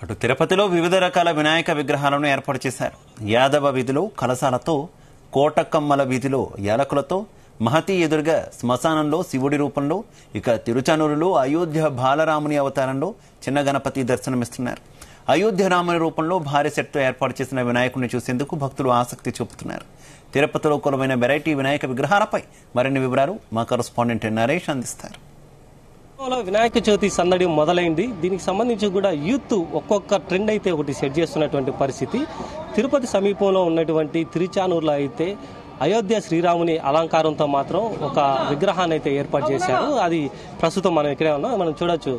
అటు తిరుపతిలో వివిధ రకాల వినాయక విగ్రహాలను ఏర్పాటు చేశారు. యాదవ వీధిలో కలశాలతో, కోటకమ్మల వీధిలో యాలకులతో, మహతి ఎదురుగా శ్మశానంలో శివుడి రూపంలో, ఇక తిరుచానూరులో అయోధ్య బాలరాముని అవతారంలో చిన్న గణపతి దర్శనమిస్తున్నారు. అయోధ్య రాముని రూపంలో భారీ సెట్తో ఏర్పాటు చేసిన వినాయకుడిని చూసేందుకు భక్తులు ఆసక్తి చూపుతున్నారు. తిరుపతిలో కొలువైన వెరైటీ వినాయక విగ్రహాలపై మరిన్ని వివరాలు మా కరెస్పాండెంట్ నరేష్ అందిస్తారు. వినాయక చవితి సందడి మొదలైంది. దీనికి సంబంధించి కూడా యూత్ ఒక్కొక్క ట్రెండ్ అయితే ఒకటి సెట్ చేస్తున్నటువంటి పరిస్థితి. తిరుపతి సమీపంలో ఉన్నటువంటి తిరుచానూరులో అయితే అయోధ్య శ్రీరాముని అలంకారంతో మాత్రం ఒక విగ్రహాన్ని అయితే ఏర్పాటు చేశారు. అది ప్రస్తుతం మనం ఇక్కడే ఉన్నాం, మనం చూడొచ్చు.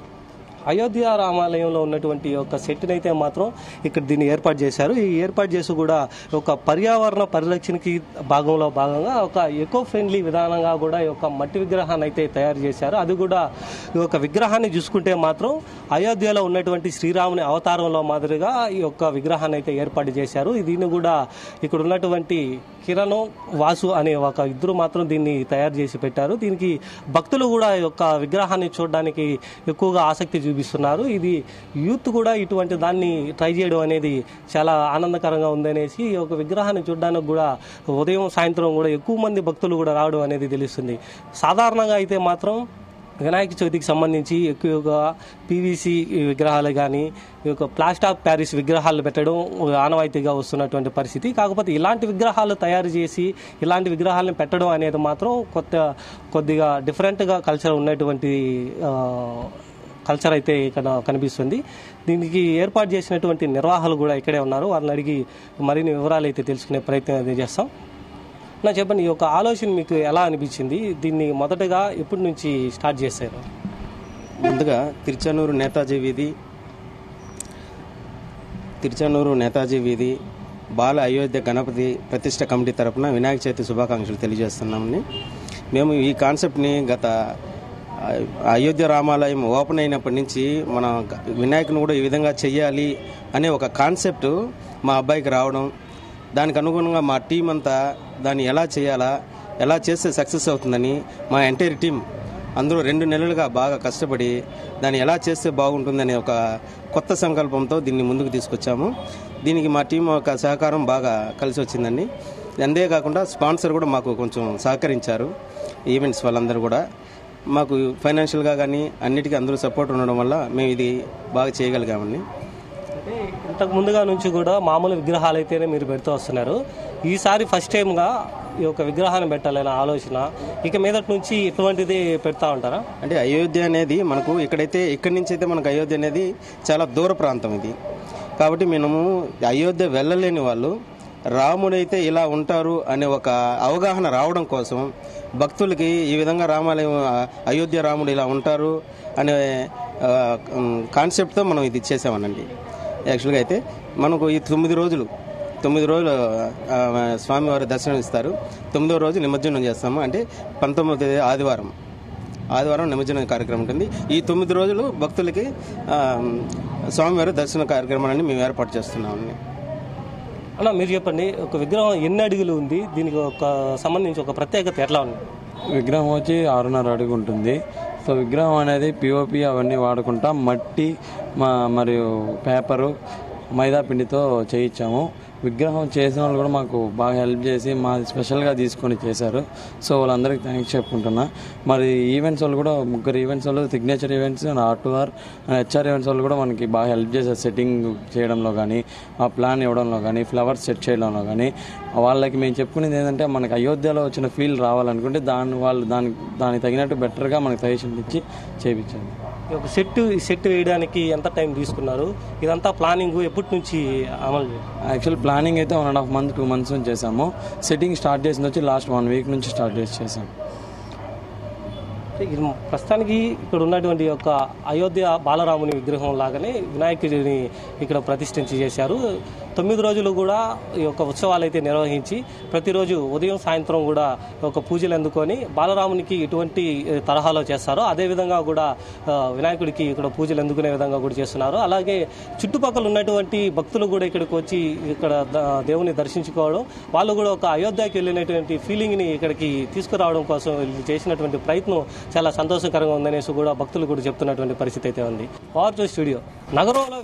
అయోధ్య రామాలయంలో ఉన్నటువంటి ఒక సెట్ని అయితే మాత్రం ఇక్కడ దీన్ని ఏర్పాటు చేశారు. ఈ ఏర్పాటు చేసి కూడా ఒక పర్యావరణ పరిరక్షణకి భాగంగా ఒక ఎకో ఫ్రెండ్లీ విధానంగా కూడా ఈ యొక్క మట్టి విగ్రహాన్ని అయితే తయారు చేశారు. అది కూడా ఈ యొక్క విగ్రహాన్ని చూసుకుంటే మాత్రం అయోధ్యలో ఉన్నటువంటి శ్రీరాముని అవతారంలో మాదిరిగా ఈ యొక్క విగ్రహాన్ని అయితే ఏర్పాటు చేశారు. దీన్ని కూడా ఇక్కడ ఉన్నటువంటి కిరణ్, వాసు అనే ఒక ఇద్దరు మాత్రం దీన్ని తయారు చేసి పెట్టారు. దీనికి భక్తులు కూడా ఈ యొక్క విగ్రహాన్ని చూడడానికి ఎక్కువగా ఆసక్తి చూపిస్తున్నారు. ఇది యూత్ కూడా ఇటువంటి దాన్ని ట్రై చేయడం అనేది చాలా ఆనందకరంగా ఉందనేసి ఈ యొక్క విగ్రహాన్ని చూడడానికి కూడా ఉదయం సాయంత్రం కూడా ఎక్కువ మంది భక్తులు కూడా రావడం అనేది తెలుస్తుంది. సాధారణంగా అయితే మాత్రం వినాయక చవితికి సంబంధించి ఎక్కువగా పీవీసీ విగ్రహాలు కానీ ఈ యొక్క ప్లాస్టర్ ఆఫ్ ప్యారిస్ విగ్రహాలు పెట్టడం ఆనవాయితీగా వస్తున్నటువంటి పరిస్థితి. కాకపోతే ఇలాంటి విగ్రహాలు తయారు చేసి ఇలాంటి విగ్రహాలను పెట్టడం అనేది మాత్రం కొద్దిగా డిఫరెంట్గా కల్చర్ ఉన్నటువంటి కల్చర్ అయితే ఇక్కడ కనిపిస్తుంది. దీనికి ఏర్పాటు చేసినటువంటి నిర్వాహకులు కూడా ఇక్కడే ఉన్నారు. వారిని అడిగి మరిన్ని వివరాలు అయితే తెలుసుకునే ప్రయత్నం అయితే చేస్తాం. నా చెప్పండి, ఈ యొక్క ఆలోచన మీకు ఎలా అనిపించింది? దీన్ని మొదటగా ఎప్పటి నుంచి స్టార్ట్ చేశారు? ముందుగా తిరుచానూరు నేతాజీ వీధి బాల అయోధ్య గణపతి ప్రతిష్ట కమిటీ తరఫున వినాయక చవితి శుభాకాంక్షలు తెలియజేస్తున్నామని. మేము ఈ కాన్సెప్ట్ని గత అయోధ్య రామాలయం ఓపెన్ అయినప్పటి నుంచి మన వినాయకుని కూడా ఈ విధంగా చెయ్యాలి అనే ఒక కాన్సెప్ట్ మా అబ్బాయికి రావడం, దానికి అనుగుణంగా మా టీం అంతా దాన్ని ఎలా చేయాలా, ఎలా చేస్తే సక్సెస్ అవుతుందని మా ఎంటైర్ టీం అందరూ 2 నెలలుగా బాగా కష్టపడి దాన్ని ఎలా చేస్తే బాగుంటుందనే ఒక కొత్త సంకల్పంతో దీన్ని ముందుకు తీసుకొచ్చాము. దీనికి మా టీం యొక్క సహకారం బాగా కలిసి వచ్చిందండి. అంతేకాకుండా స్పాన్సర్ కూడా మాకు కొంచెం సహకరించారు. ఈవెంట్స్ వాళ్ళందరూ కూడా మాకు ఫైనాన్షియల్గా కానీ అన్నిటికీ అందరూ సపోర్ట్ ఉండడం వల్ల మేము ఇది బాగా చేయగలిగామండి. అంటే ఇంతకు ముందుగా నుంచి కూడా మామూలు విగ్రహాలు అయితేనే మీరు పెడుతూ వస్తున్నారు. ఈసారి ఫస్ట్ టైంగా ఈ యొక్క విగ్రహాన్ని పెట్టాలనే ఆలోచన, ఇక మీదటి నుంచి ఇటువంటిది పెడతా ఉంటారా? అంటే అయోధ్య అనేది మనకు ఇక్కడి నుంచి అయితే మనకు అయోధ్య అనేది చాలా దూర ప్రాంతం ఇది. కాబట్టి మేము అయోధ్య వెళ్ళలేని వాళ్ళు రాముడైతే ఇలా ఉంటారు అనే ఒక అవగాహన రావడం కోసం భక్తులకి ఈ విధంగా రామాలయం అయోధ్య రాముడు ఇలా ఉంటారు అనే కాన్సెప్ట్తో మనం ఇది చేసామనండి. యాక్చువల్గా అయితే మనకు ఈ 9 రోజులు స్వామివారి దర్శనం ఇస్తారు. 9వ రోజు నిమజ్జనం చేస్తాము. అంటే 19వ ఆదివారం నిమజ్జనం కార్యక్రమం ఉంటుంది. ఈ 9 రోజులు భక్తులకి స్వామివారి దర్శన కార్యక్రమాన్ని మేము ఏర్పాటు చేస్తున్నామండి. అలా మీరు చెప్పండి, ఒక విగ్రహం ఎన్ని అడుగులు ఉంది? దీనికి సంబంధించి ఒక ప్రత్యేకత ఎట్లా ఉంది? విగ్రహం వచ్చి 6.5 అడుగు ఉంటుంది. సో విగ్రహం అనేది పిఓపి అవన్నీ వాడుకుంటా మట్టి మరియు పేపరు మైదా పిండితో చేయించాము. విగ్రహం చేసిన వాళ్ళు కూడా మాకు బాగా హెల్ప్ చేసి మా స్పెషల్గా తీసుకొని చేశారు. సో వాళ్ళందరికీ థ్యాంక్స్ చెప్పుకుంటున్నా. మరి ఈవెంట్స్ వాళ్ళు కూడా 3 ఈవెంట్స్ వాళ్ళు, signature events, R2R, HR events వాళ్ళు కూడా మనకి బాగా హెల్ప్ చేశారు. సెట్టింగ్ చేయడంలో కానీ, ఆ ప్లాన్ ఇవ్వడంలో కానీ, ఫ్లవర్స్ సెట్ చేయడంలో కానీ. వాళ్ళకి మేము చెప్పుకునేది ఏంటంటే మనకి అయోధ్యలో వచ్చిన ఫీల్ రావాలనుకుంటే దానికి తగినట్టు బెటర్గా మనకి సజెషన్ ఇచ్చి చేయించారు. ఒక సెట్ వేయడానికి ఎంత టైం తీసుకున్నారు? ఇదంతా ప్లానింగ్ ఎప్పటి నుంచి అమలు? యాక్చువల్ ప్లానింగ్ అయితే 1.5 month 2 months నుంచి చేసాము. సెట్టింగ్ స్టార్ట్ చేసింది వచ్చి లాస్ట్ 1 week నుంచి స్టార్ట్ చేసాము. ప్రస్తుతానికి ఇక్కడ ఉన్నటువంటి యొక్క అయోధ్య బాలరాముని విగ్రహం లాగానే వినాయకుడిని ఇక్కడ ప్రతిష్ఠించి చేశారు. 9 రోజులు కూడా ఈ యొక్క ఉత్సవాలు అయితే నిర్వహించి ప్రతిరోజు ఉదయం సాయంత్రం కూడా ఒక పూజలు అందుకొని బాలరామునికి ఇటువంటి తరహాలో చేస్తారు. అదేవిధంగా కూడా వినాయకుడికి ఇక్కడ పూజలు అందుకునే విధంగా కూడా చేస్తున్నారు. అలాగే చుట్టుపక్కల ఉన్నటువంటి భక్తులు కూడా ఇక్కడికి వచ్చి ఇక్కడ దేవుని దర్శించుకోవడం, వాళ్ళు కూడా ఒక అయోధ్యకి వెళ్ళినటువంటి ఫీలింగ్ని ఇక్కడికి తీసుకురావడం కోసం చేసినటువంటి ప్రయత్నం చాలా సంతోషకరంగా ఉందనేసి కూడా భక్తులు కూడా చెప్తున్నటువంటి పరిస్థితి అయితే ఉంది. పవర్2 స్టూడియో నగరంలో